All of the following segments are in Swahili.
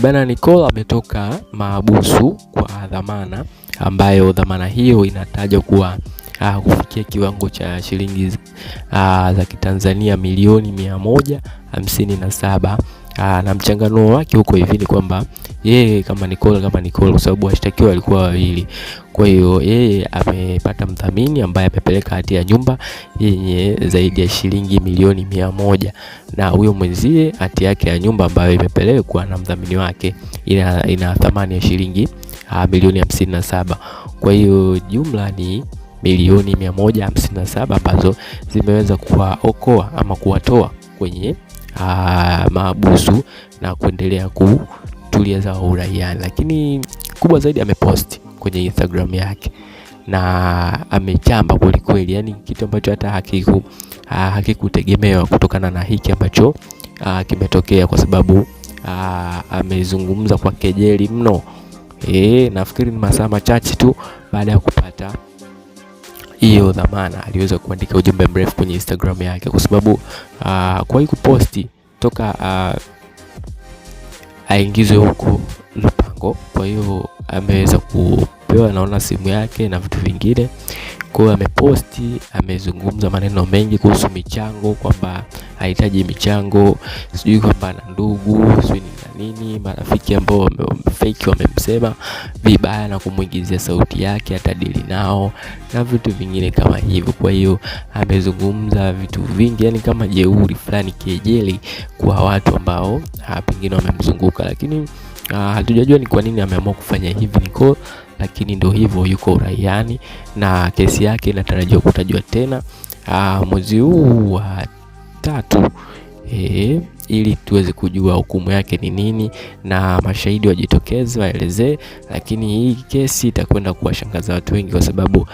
Bana Nicole ametoka mahabusu kwa dhamana, ambayo dhamana hiyo inatajwa kuwa kufikia kiwango cha shilingi za Kitanzania milioni 157. Na mchanganuo wake huko hivi ni kwamba yeye kama Nicole kwa sababu washtakiwa walikuwa wawili. Kwa hiyo yeye amepata mdhamini ambaye amepeleka hati ya nyumba yenye zaidi ya shilingi milioni 100, na huyo mwenzie hati yake ya nyumba ambayo imepelekwa na mdhamini wake ina thamani ya shilingi milioni 57. Kwa hiyo jumla ni milioni 157 ambazo zimeweza kuwaokoa ama kuwatoa kwenye mahabusu na kuendelea kutulia zao uraiani. Lakini kubwa zaidi, ameposti kwenye Instagram yake na amechamba kweli kweli, yani kitu ambacho hata hakikutegemewa kutokana na hiki ambacho kimetokea, kwa sababu amezungumza kwa kejeli mno. Nafikiri ni masaa machache tu baada ya kupata hiyo dhamana aliweza kuandika ujumbe mrefu kwenye Instagram yake, kwa sababu kwa hii kuposti toka aingizwe huko Lupango. Kwa hiyo ameweza kupewa naona simu yake na vitu vingine. Kwa hiyo ameposti, amezungumza maneno mengi kuhusu michango, kwamba hahitaji michango, sijui kwamba ana ndugu, sijui nini, marafiki ambao fake wamemsema vibaya na kumuingizia sauti yake atadili nao na vitu vingine kama hivyo. Kwa hiyo amezungumza vitu vingi, yani kama jeuri fulani, kejeli kwa watu ambao pengine wamemzunguka, lakini hatujajua ni kwa nini ameamua kufanya hivi Nicole, lakini ndio hivyo, yuko uraiani na kesi yake inatarajiwa kutajwa tena mwezi huu wa 3 ili tuweze kujua hukumu yake ni nini na mashahidi wajitokeze waelezee. Lakini hii kesi itakwenda kuwashangaza watu wengi, kwa sababu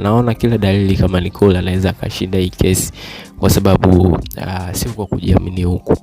naona kila dalili kama Nicole anaweza akashinda hii kesi, kwa sababu sio kwa kujiamini huku.